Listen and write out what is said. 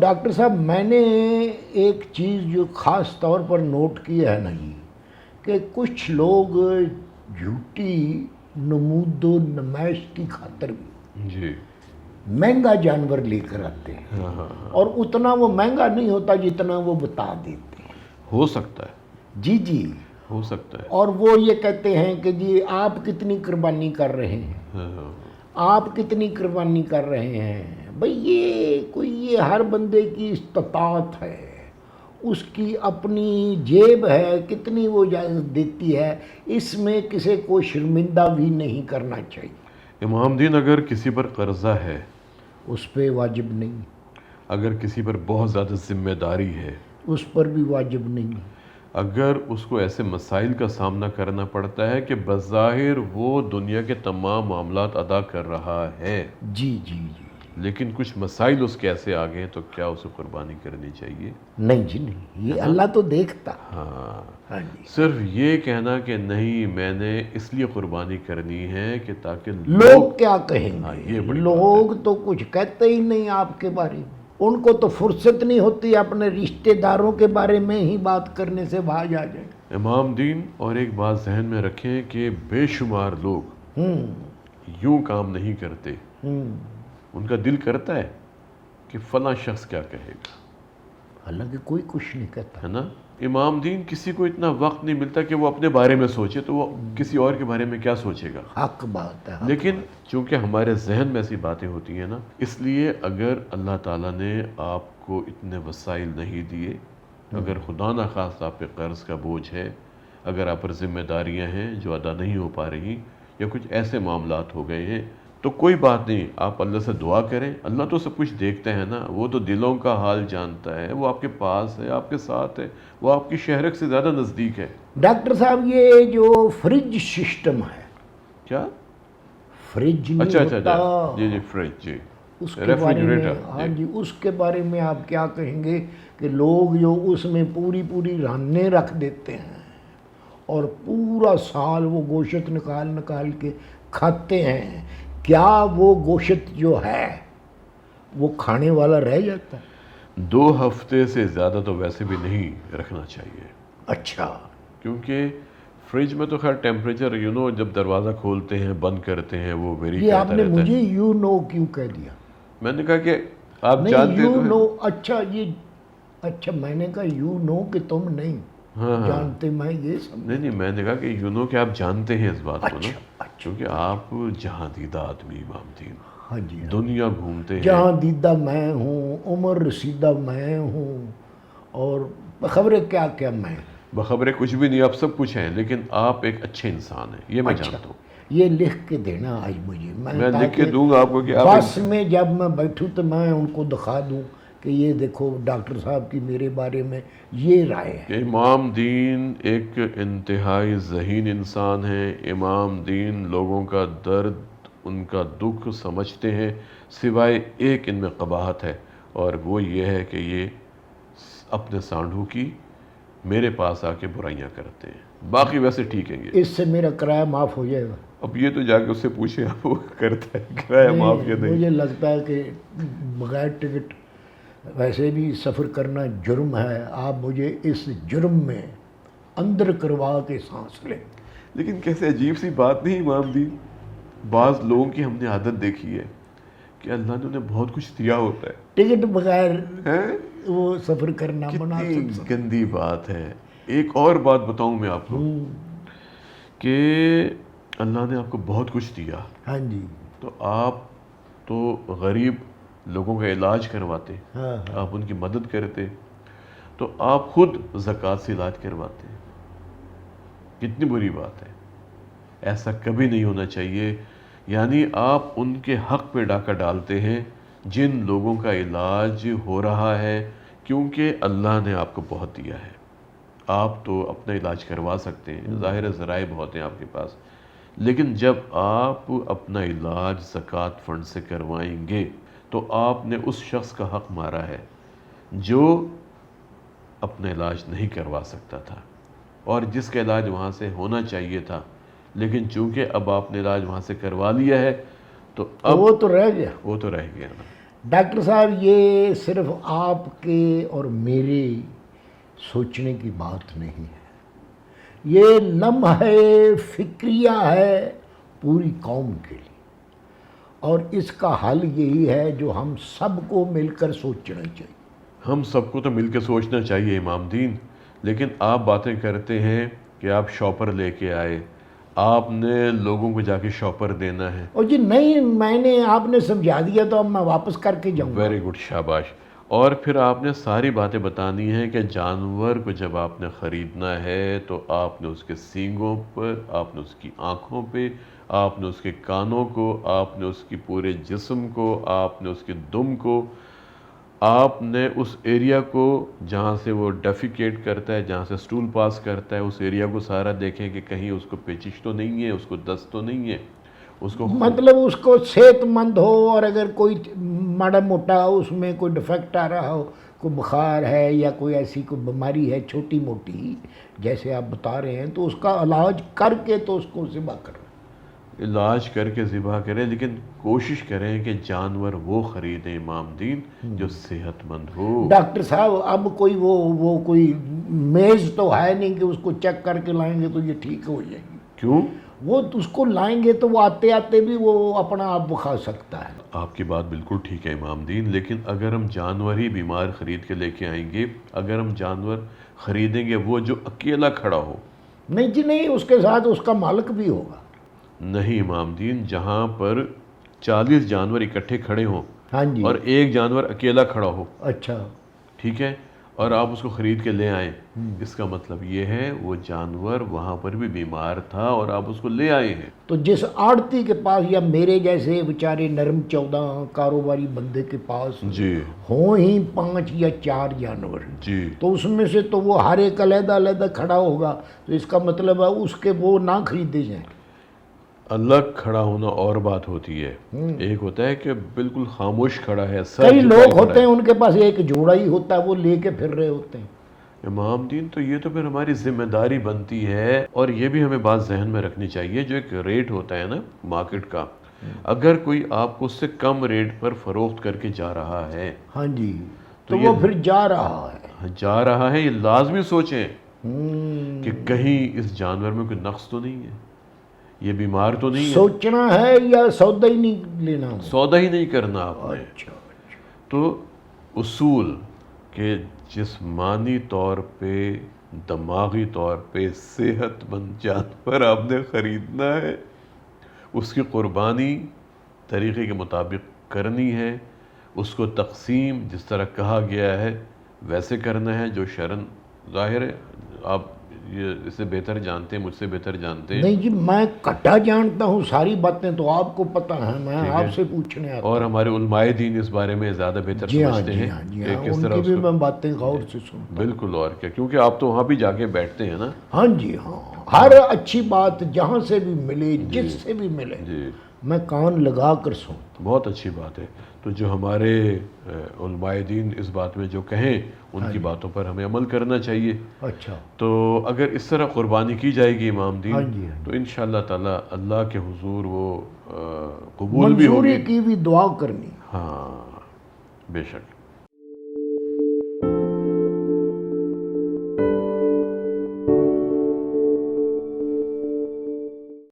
Doctor صاحب میں نے ایک چیز جو خاص طور پر نوٹ کی ہے نا جی، کہ کچھ لوگ جھوٹی نمود و نمائش کی خاطر بھی جی مہنگا جانور لے کر آتے ہیں، اور اتنا وہ مہنگا نہیں ہوتا جتنا وہ بتا دیتے ہیں۔ ہو سکتا ہے، جی جی، ہو سکتا ہے۔ اور وہ یہ کہتے ہیں کہ جی آپ کتنی قربانی کر رہے ہیں، آپ کتنی قربانی کر رہے ہیں۔ بھئی یہ ہر بندے کی استطاعت ہے، اس کی اپنی جیب ہے، کتنی وہ اجازت دیتی ہے، اس میں کسی کو شرمندہ بھی نہیں کرنا چاہیے۔ امام دین، اگر کسی پر قرضہ ہے، اس پہ واجب نہیں، اگر کسی پر بہت زیادہ ذمہ داری ہے، اس پر بھی واجب نہیں۔ اگر اس کو ایسے مسائل کا سامنا کرنا پڑتا ہے کہ بظاہر وہ دنیا کے تمام معاملات ادا کر رہا ہے، جی جی جی، لیکن کچھ مسائل اس کے ایسے آگے ہیں، تو کیا اسے قربانی کرنی چاہیے؟ نہیں جی نہیں، یہ اللہ تو دیکھتا۔ ہاں، ہاں جی، صرف یہ کہنا کہ نہیں میں نے اس لیے قربانی کرنی ہے کہ تاکہ لوگ کیا کہیں ہاں، گے؟ یہ بڑی لوگ تو کچھ کہتے ہی نہیں آپ کے بارے میں، ان کو تو فرصت نہیں ہوتی اپنے رشتہ داروں کے بارے میں ہی بات کرنے سے باز آ جائے۔ امام دین، اور ایک بات ذہن میں رکھیں کہ بے شمار لوگ یوں کام نہیں کرتے، ان کا دل کرتا ہے کہ فلاں شخص کیا کہے گا، حالانکہ کوئی کچھ نہیں کہتا۔ ہے نا؟ امام دین، کسی کو اتنا وقت نہیں ملتا کہ وہ اپنے بارے میں سوچے، تو وہ کسی اور کے بارے میں کیا سوچے گا؟ حق بات ہے۔ لیکن چونکہ ہمارے ذہن میں ایسی باتیں ہوتی ہیں نا، اس لیے اگر اللہ تعالیٰ نے آپ کو اتنے وسائل نہیں دیے، اگر خدا نخواستہ آپ پہ قرض کا بوجھ ہے، اگر آپ پر ذمہ داریاں ہیں جو ادا نہیں ہو پا رہی، یا کچھ ایسے معاملات ہو گئے ہیں، تو کوئی بات نہیں، آپ اللہ سے دعا کریں۔ اللہ تو سب کچھ دیکھتے ہیں نا، وہ تو دلوں کا حال جانتا ہے، وہ آپ کے پاس ہے، آپ کے ساتھ ہے، وہ آپ کی شہرک سے زیادہ نزدیک ہے۔ ڈاکٹر صاحب، یہ جو فریج سسٹم ہے، کیا؟ فریج نہیں اچھا ہوتا، جی جی، فریج، جی، اس کے بارے میں، ہاں جی، اس کے بارے میں آپ کیا کہیں گے کہ لوگ جو اس میں پوری پوری رانیں رکھ دیتے ہیں اور پورا سال وہ گوشت نکال نکال کے کھاتے ہیں، کیا وہ گوشت جو ہے وہ کھانے والا رہ جاتا ہے؟ 2 ہفتے سے زیادہ تو ویسے بھی نہیں رکھنا چاہیے، اچھا، کیونکہ فریج میں تو خیر ٹیمپریچر جب دروازہ کھولتے ہیں بند کرتے ہیں وہ ویری یہ آپ کرتا نے رہتا ہے۔ مجھے یو نو کیوں کہہ دیا؟ میں نے کہا کہ آپ نہیں، جانتے یو تو ہیں۔ نو، اچھا میں نے کہا یو نو کہ تم نہیں جانتے، میں یہ سمجھ۔ نہیں، میں نے کہا کہ کہ آپ جانتے ہیں اس بات کو نا، اچھا، کیونکہ آپ جہاں دیدہ آدمی امام دین، ہاں جی، دنیا گھومتے ہیں، جہاں دیدہ میں ہوں، عمر رسیدہ میں ہوں، اور خبریں کیا کیا میں۔ بخبریں کچھ بھی نہیں، آپ سب کچھ ہیں، لیکن آپ ایک اچھے انسان ہیں، یہ میں جانتا ہوں۔ یہ لکھ کے دینا آج مجھے، میں لکھ کے دوں گا آپ کو کہ آپ بس میں جب میں بیٹھوں تو میں ان کو دکھا دوں کہ یہ دیکھو ڈاکٹر صاحب کی میرے بارے میں یہ رائے ہے۔ کہ امام دین ایک انتہائی ذہین انسان ہے، امام دین لوگوں کا درد، ان کا دکھ سمجھتے ہیں، سوائے ایک ان میں قباحت ہے، اور وہ یہ ہے کہ یہ اپنے سانڈوں کی میرے پاس آ کے برائیاں کرتے ہیں، باقی ویسے ٹھیک ہیں یہ۔ اس سے میرا کرایہ معاف ہو جائے گا؟ اب یہ تو جا کے اس سے پوچھیں آپ، وہ کرتا ہے کرایہ معاف یا نہیں۔ مجھے لگتا ہے کہ بغیر ٹکٹ ویسے بھی سفر کرنا جرم ہے، آپ مجھے اس جرم میں اندر کروا کے سانس لیں۔ لیکن کیسے عجیب سی بات نہیں امام دین، بعض لوگوں کی ہم نے عادت دیکھی ہے کہ اللہ نے انہیں بہت کچھ دیا ہوتا ہے، ٹکٹ بغیر وہ سفر کرنا کتنی مناسب۔ گندی بات ہے۔ ایک اور بات بتاؤں میں آپ کو کہ اللہ نے آپ کو بہت کچھ دیا، ہاں جی، تو آپ تو غریب لوگوں کا علاج کرواتے، ہاں، آپ ان کی مدد کرتے، تو آپ خود زکوٰۃ سے علاج کرواتے، کتنی بری بات ہے۔ ایسا کبھی نہیں ہونا چاہیے، یعنی آپ ان کے حق پہ ڈاکہ ڈالتے ہیں جن لوگوں کا علاج ہو رہا ہے، کیونکہ اللہ نے آپ کو بہت دیا ہے، آپ تو اپنا علاج کروا سکتے ہیں، ظاہر ذرائع بہت ہیں آپ کے پاس، لیکن جب آپ اپنا علاج زکوٰۃ فنڈ سے کروائیں گے تو آپ نے اس شخص کا حق مارا ہے جو اپنا علاج نہیں کروا سکتا تھا، اور جس کا علاج وہاں سے ہونا چاہیے تھا، لیکن چونکہ اب آپ نے علاج وہاں سے کروا لیا ہے تو اب وہ تو رہ گیا۔ وہ تو رہ گیا نا۔ ڈاکٹر صاحب یہ صرف آپ کے اور میرے سوچنے کی بات نہیں ہے، یہ لمحہ فکریہ ہے پوری قوم کے لیے، اور اس کا حل یہی ہے جو ہم سب کو مل کر سوچنا چاہیے۔ ہم سب کو تو مل کے سوچنا چاہیے امام دین، لیکن آپ باتیں کرتے ہیں کہ آپ شاپر لے کے آئے، آپ نے لوگوں کو جا کے شاپر دینا ہے۔ اور جی نہیں، میں نے آپ نے سمجھا دیا تو اب میں واپس کر کے جاؤں گا۔ ویری گڈ، شاباش۔ اور پھر آپ نے ساری باتیں بتانی ہیں کہ جانور کو جب آپ نے خریدنا ہے تو آپ نے اس کے سینگوں پر، آپ نے اس کی آنکھوں پہ، آپ نے اس کے کانوں کو، آپ نے اس کی پورے جسم کو، آپ نے اس کے دم کو، آپ نے اس ایریا کو جہاں سے وہ ڈیفیکیٹ کرتا ہے، جہاں سے سٹول پاس کرتا ہے، اس ایریا کو سارا دیکھیں کہ کہیں اس کو پیچش تو نہیں ہے، اس کو دست تو نہیں ہے، اس کو مطلب اس کو صحت مند ہو، اور اگر کوئی ماڑا موٹا اس میں کوئی ڈیفیکٹ آ رہا ہو، کوئی بخار ہے یا کوئی ایسی کوئی بیماری ہے چھوٹی موٹی جیسے آپ بتا رہے ہیں، تو اس کا علاج کر کے تو اس کو ذبح کریں۔ علاج کر کے ذبح کریں، لیکن کوشش کریں کہ جانور وہ خریدیں امام دین جو صحت مند ہو۔ ڈاکٹر صاحب اب کوئی وہ کوئی میز تو ہے نہیں کہ اس کو چیک کر کے لائیں گے تو یہ ٹھیک ہو جائے گی۔ کیوں؟ وہ اس کو لائیں گے تو وہ آتے آتے بھی وہ اپنا آپ بخا سکتا ہے۔ آپ کی بات بالکل ٹھیک ہے امام دین، لیکن اگر ہم جانور ہی بیمار خرید کے لے کے آئیں گے، اگر ہم جانور خریدیں گے وہ جو اکیلا کھڑا ہو، نہیں جی نہیں، اس کے ساتھ اس کا مالک بھی ہوگا۔ نہیں امام دین، جہاں پر 40 جانور اکٹھے کھڑے ہوں ہاں جی، اور ایک جانور اکیلا کھڑا ہو، اچھا، ٹھیک ہے، اور آپ اس کو خرید کے لے آئیں، اس کا مطلب یہ ہے وہ جانور وہاں پر بھی بیمار تھا اور آپ اس کو لے آئے ہیں۔ تو جس آڑتی کے پاس یا میرے جیسے بیچارے نرم 14 کاروباری بندے کے پاس جی ہوں ہی 5 یا 4 جانور، جی، تو اس میں سے تو وہ ہر ایک علیحدہ علیحدہ کھڑا ہوگا، تو اس کا مطلب ہے اس کے وہ نہ خریدے جائیں۔ الگ کھڑا ہونا اور بات ہوتی ہے، ایک ہوتا ہے کہ بالکل خاموش کھڑا ہے، سر کئی جھکائے لوگ کھڑا ہوتے ہے۔ ہیں ان کے پاس ایک جوڑا ہی ہوتا ہے، وہ لے کے پھر رہے ہوتے ہیں۔ امام دین تو یہ تو پھر ہماری ذمہ داری بنتی ہے، اور یہ بھی ہمیں بات ذہن میں رکھنی چاہیے، جو ایک ریٹ ہوتا ہے نا مارکیٹ کا، اگر کوئی آپ کو اس سے کم ریٹ پر فروخت کر کے جا رہا ہے، ہاں جی، تو تو یہ وہ پھر جا رہا ہے۔ یہ لازمی سوچیں ہوں، کہ کہیں اس جانور میں کوئی نقص تو نہیں ہے، یہ بیمار تو نہیں ہے، سوچنا ہے یا سودا ہی نہیں لینا ہو؟ سودا ہی نہیں کرنا آپ نے۔ اچھا، تو اصول کہ جسمانی طور پہ، دماغی طور پہ صحت مند جانور آپ نے خریدنا ہے، اس کی قربانی طریقے کے مطابق کرنی ہے، اس کو تقسیم جس طرح کہا گیا ہے ویسے کرنا ہے، جو شرعاً ظاہر ہے، آپ یہ اسے بہتر جانتے ہیں، مجھ سے بہتر جانتے ہیں، نہیں جی، میں کٹا جانتا ہوں ساری باتیں تو آپ کو پتہ ہے، میں ٹھیک ہے، آپ سے پوچھنے آتا اور ہوں۔ ہمارے علماء دین اس بارے میں زیادہ بہتر جی ہاں سمجھتے جی ہیں ہاں جی کہ ہاں، کس ان طرح کی اس بھی کو، میں باتیں غور سے سنتا ہوں۔ بالکل، اور کیا، کیونکہ آپ تو وہاں بھی جا کے بیٹھتے ہیں نا۔ ہاں جی ہاں، ہر اچھی بات جہاں سے بھی ملے، جس سے بھی ملے، جی، میں کان لگا کر سنتا بہت اچھی بات ہے۔ تو جو ہمارے علماء دین اس بات میں جو کہیں ان کی باتوں پر ہمیں عمل کرنا چاہیے۔ ہوں۔ اچھا، تو اگر اس طرح قربانی کی جائے گی امام ہاں دین، جی ہاں تو جی، انشاءاللہ تعالی اللہ کے حضور وہ قبول بھی منظوری ہوگی۔ کی بھی دعا کرنی۔ ہاں، بے شک۔